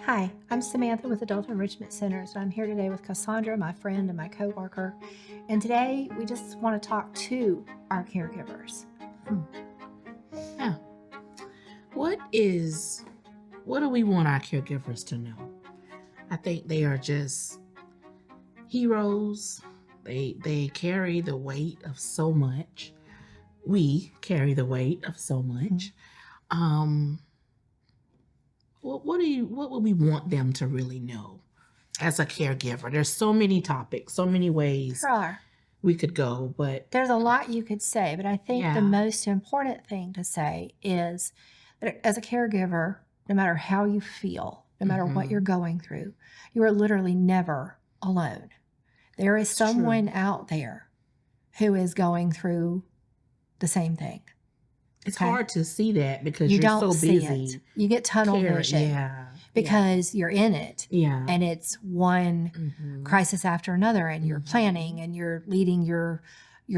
Hi, I'm Samantha with Adult Enrichment Centers, and I'm here today with Cassandra, my friend and my coworker. And today we just want to talk to our caregivers. Yeah. What do we want our caregivers to know? I think they are just heroes. They carry the weight of so much. We carry the weight of so much. What would we want them to really know as a caregiver? There's so many topics, so many ways There are. we could go, but There's a lot you could say, but I think Yeah. the most important thing to say is that as a caregiver, no matter how you feel, no matter what Mhm. you're going through, you are literally never alone. There is It's true. someone out there who is going through the same thing. It's Okay. hard to see that because You you're don't so see busy. it. You get tunnel vision Yeah. because you're in it, Yeah. and it's one Mhm. crisis after another, and you're Mhm. planning and you're leading your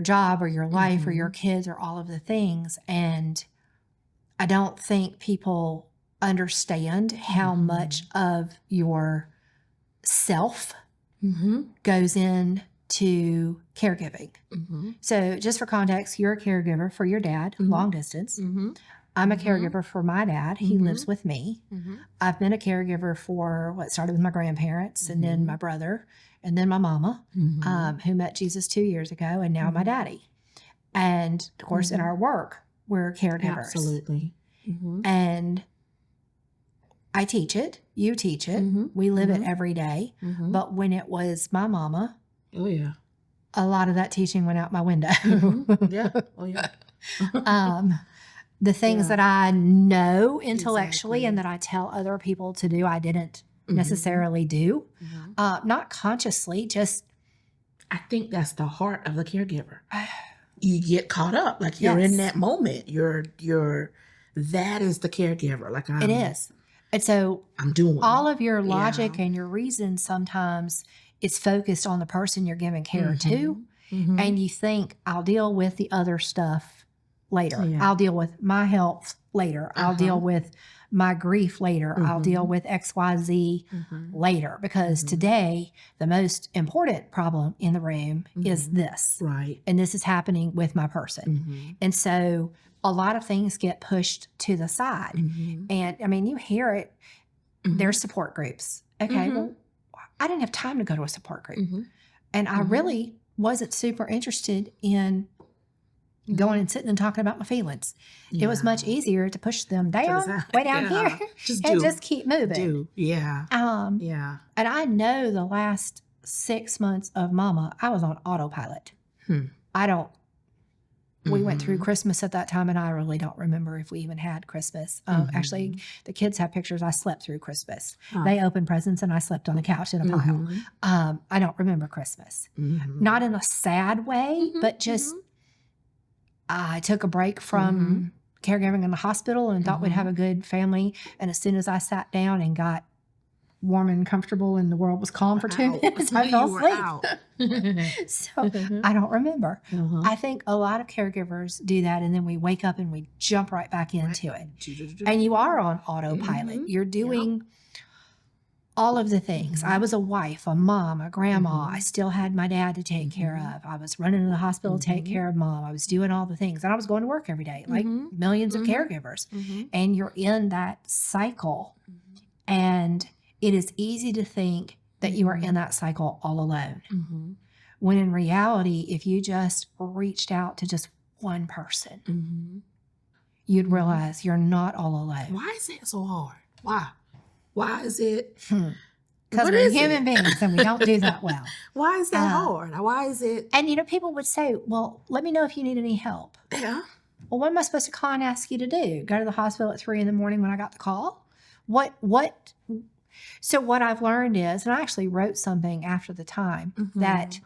job or your life or your Mhm. kids or all of the things. And I don't think people understand how Mhm. much of your self Mhm. goes into caregiving. Mhm. So just for context, you're a caregiver for your dad, Mhm. long distance. Mhm. I'm a Mhm. caregiver for my dad. He Mhm. lives with me. Mhm. I've been a caregiver for what started with my grandparents, and then my brother, and then my mama, Mhm. who met Jesus 2 years ago, and now my Mhm. daddy. And of course, in Mhm. our work, we're caregivers. Absolutely. Mhm. And I teach it. You teach it. Mhm. We live it Mhm. every day. Mhm. But when it was my mama, Oh yeah. a lot of that teaching went out my window. Mhm. Yeah. Oh yeah. The things Yeah. that I know intellectually Exactly. and that I tell other people to do, I didn't Mhm. necessarily do. Mhm. Not consciously, just I think that's the heart of the caregiver. You get caught up, like you're in Yes. that moment. That is the caregiver. Like it is. And so I'm doing all of your logic Yeah. and your reason sometimes is focused on the person you're giving care to. Mhm. And you think, I'll deal with the other stuff later. Yeah. I'll deal with my health later. I'll deal with my grief later. I'll deal with XYZ later. Because today, the most important problem in the room is this. Right. And this is happening with my person. And so a lot of things get pushed to the side. And I mean, you hear it, there's support groups. Okay, well, I didn't have time to go to a support group. And I really wasn't super interested in going and sitting and talking about my feelings. It was much easier to push them down, way down here, just keep moving. Yeah. And I know the last 6 months of Mama, I was on autopilot. We went through Christmas at that time, and I really don't remember if we even had Christmas. Actually, the kids have pictures. I slept through Christmas. They opened presents, and I slept on the couch in a pile. I don't remember Christmas. Not in a sad way, but just I took a break from caregiving in the hospital and thought we'd have a good family. And as soon as I sat down and got warm and comfortable and the world was calm for 2 minutes, I fell asleep. So I don't remember. I think a lot of caregivers do that, and then we wake up and we jump right back into it. And you are on autopilot. You're doing all of the things. I was a wife, a mom, a grandma. I still had my dad to take care of. I was running to the hospital to take care of Mom. I was doing all the things. And I was going to work every day, like millions of caregivers. And you're in that cycle. And it is easy to think that you are in that cycle all alone. When in reality, if you just reached out to just one person, you'd realize you're not all alone. Why is it so hard? Why is it? Because we're human beings and we don't do that well. Why is that hard? Why is it? And, people would say, well, let me know if you need any help. Yeah. Well, what am I supposed to call and ask you to do? Go to the hospital at 3 a.m. when I got the call? So what I've learned is, and I actually wrote something after the time, that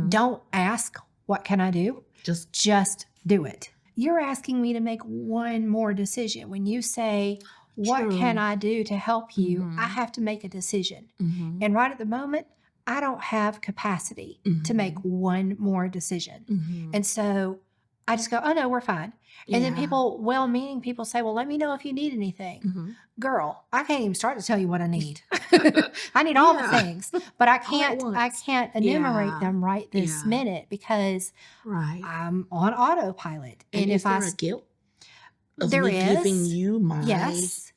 don't ask, what can I do? Just do it. You're asking me to make one more decision. When you say, what can I do to help you? I have to make a decision. And right at the moment, I don't have capacity to make one more decision. And so I just go, oh no, we're fine. And then Yeah. people, well-meaning people say, well, let me know if you need anything. Mm-hmm. Girl, I can't even start to tell you what I need. I need all the Yeah. things, but I All at can't once. enumerate Yeah. them right this Yeah. minute because Right. I'm on autopilot. And if is there a guilt of there me giving is, you my, yes.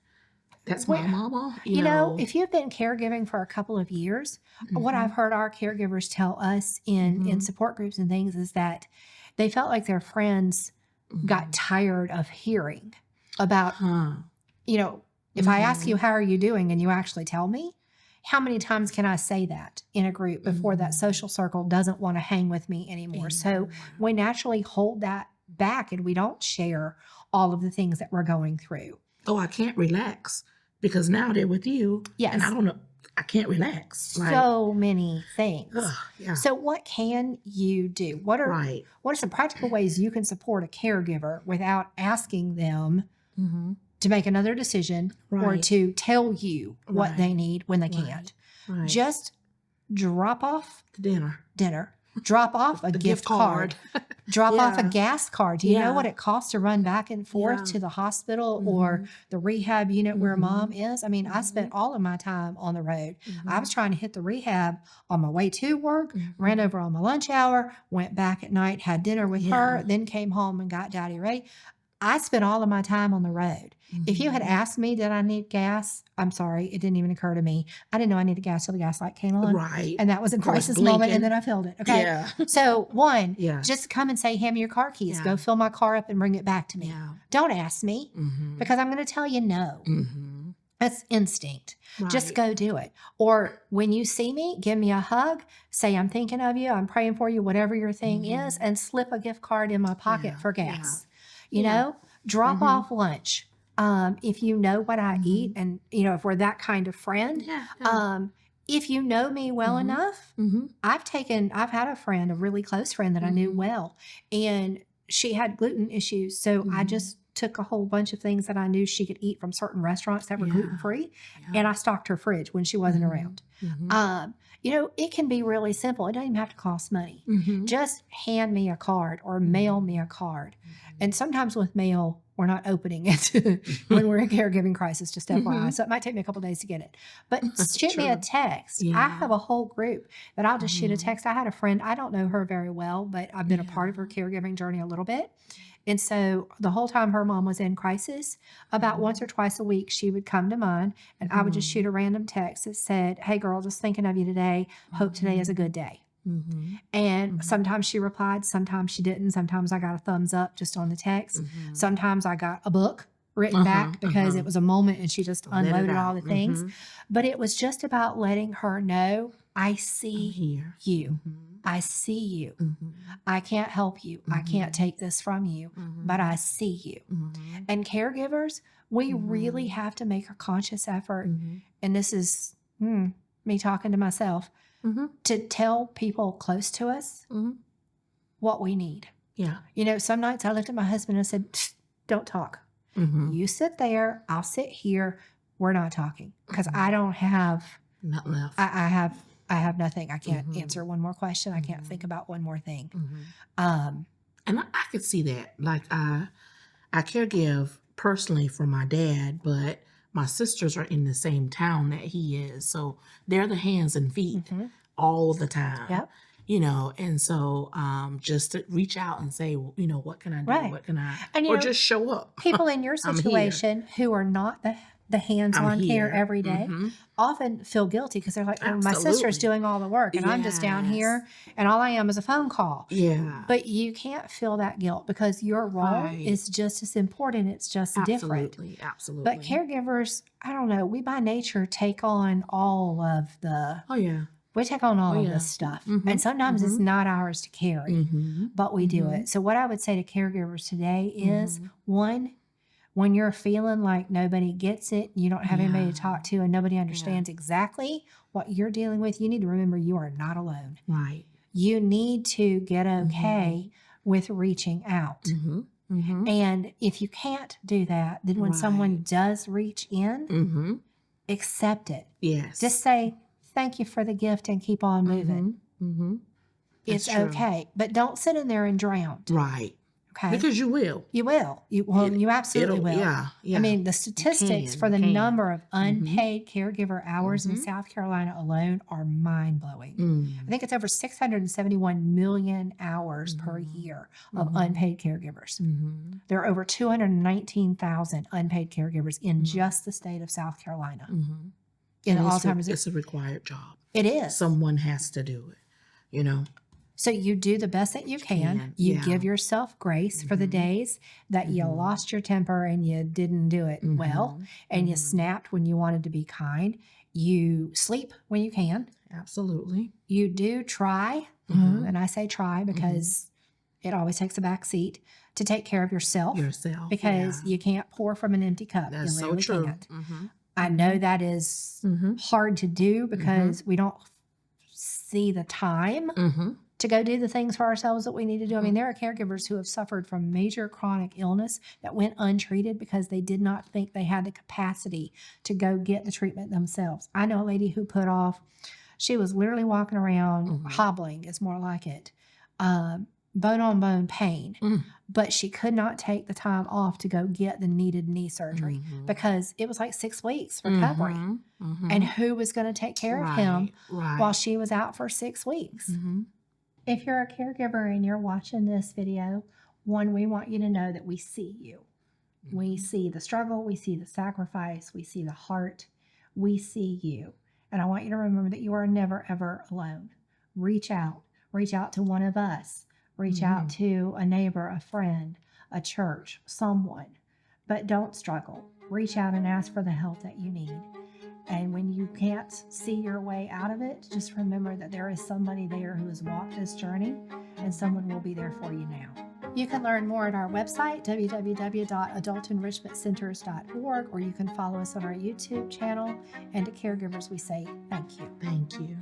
that's my mama, You know, if you've been caregiving for a couple of years, what Mhm. I've heard our caregivers tell us in Mhm. support groups and things is that they felt like their friends got tired of hearing about, Huh. you know, if I ask you, Mhm. how are you doing? And you actually tell me, how many times can I say that in a group before that social circle doesn't want to hang with me anymore? So we naturally hold that back and we don't share all of the things that we're going through. Oh, I can't relax because now they're with you. Yes. And I don't know. I can't relax. So many things. Yeah. So what can you do? What are some practical ways you can support a caregiver without asking them to make another decision or to tell you what they need when they can't? Just drop off dinner. Drop off a gift card. Drop off a gas card. Do you know what it costs to run back and forth to the hospital or the rehab unit where mom is? I mean, I spent all of my time on the road. I was trying to hit the rehab on my way to work, ran over on my lunch hour, went back at night, had dinner with her, then came home and got daddy ready. I spent all of my time on the road. If you had asked me, did I need gas? I'm sorry, it didn't even occur to me. I didn't know I needed gas till the gas light came on. And that was a crisis moment, and then I filled it. Okay. Yeah. So just come and say, hand me your car keys. Go fill my car up and bring it back to me. Don't ask me because I'm going to tell you no. That's instinct. Just go do it. Or when you see me, give me a hug, say, I'm thinking of you, I'm praying for you, whatever your thing is, and slip a gift card in my pocket for gas. You know, drop off lunch. If you know what I eat and, you know, if we're that kind of friend, if you know me well enough, I've had a friend, a really close friend that I knew well, and she had gluten issues. So I just took a whole bunch of things that I knew she could eat from certain restaurants that were gluten-free, and I stocked her fridge when she wasn't around. You know, it can be really simple. It doesn't even have to cost money. Just hand me a card or mail me a card. And sometimes with mail, we're not opening it when we're in caregiving crisis, just FYI. So it might take me a couple days to get it. But shoot me a text. I have a whole group that I'll just shoot a text. I had a friend, I don't know her very well, but I've been a part of her caregiving journey a little bit. And so the whole time her mom was in crisis, about once or twice a week, she would come to mine and I would just shoot a random text that said, hey girl, just thinking of you today. Hope today is a good day. And sometimes she replied, sometimes she didn't. Sometimes I got a thumbs up just on the text. Sometimes I got a book written back because it was a moment and she just unloaded all the things. But it was just about letting her know, I see you. I see you. I can't help you. I can't take this from you, but I see you. And caregivers, we really have to make a conscious effort. And this is me talking to myself, to tell people close to us what we need. You know, some nights I looked at my husband and said, don't talk. You sit there, I'll sit here. We're not talking because I don't have nothing else. I have nothing. I can't answer one more question. I can't think about one more thing. And I could see that. Like I caregive personally for my dad, but my sisters are in the same town that he is. So they're the hands and feet all the time. You know, and so just to reach out and say, well, you know, what can I do? What can I, and, or just show up. People in your situation who are not the hands-on care every day often feel guilty because they're like, oh, my sister's doing all the work and I'm just down here and all I am is a phone call. But you can't feel that guilt because your role is just as important. It's just different. Absolutely. But caregivers, I don't know, we by nature take on all of the... We take on all of this stuff. And sometimes it's not ours to carry, but we do it. So what I would say to caregivers today is, one, when you're feeling like nobody gets it, you don't have anybody to talk to, and nobody understands exactly what you're dealing with, you need to remember you are not alone. You need to get okay with reaching out. And if you can't do that, then when someone does reach in, accept it. Just say, thank you for the gift and keep on moving. It's okay. But don't sit in there and drown. Okay. Because you will. You will. You absolutely will. Yeah. I mean, the statistics for the number of unpaid caregiver hours in South Carolina alone are mind-blowing. I think it's over 671 million hours per year of unpaid caregivers. There are over 219,000 unpaid caregivers in just the state of South Carolina. In Alzheimer's. It's a required job. It is. Someone has to do it, you know. So you do the best that you can. You give yourself grace for the days that you lost your temper and you didn't do it well, and you snapped when you wanted to be kind. You sleep when you can. Absolutely. You do try, and I say try because it always takes a back seat, to take care of yourself. Because you can't pour from an empty cup. That's you literally so true. Can't. I know that is hard to do because we don't see the time to go do the things for ourselves that we need to do. I mean, there are caregivers who have suffered from major chronic illness that went untreated because they did not think they had the capacity to go get the treatment themselves. I know a lady who put off, she was literally walking around, hobbling is more like it, bone-on-bone pain, but she could not take the time off to go get the needed knee surgery because it was like 6 weeks recovery. And who was going to take care of him while she was out for 6 weeks? If you're a caregiver and you're watching this video, one, we want you to know that we see you. We see the struggle, we see the sacrifice, we see the heart, we see you. And I want you to remember that you are never, ever alone. Reach out to one of us. Reach out to a neighbor, a friend, a church, someone. But don't struggle. Reach out and ask for the help that you need. And when you can't see your way out of it, just remember that there is somebody there who has walked this journey, and someone will be there for you now. You can learn more at our website, www.adultenrichmentcenters.org, or you can follow us on our YouTube channel. And to caregivers, we say thank you. Thank you.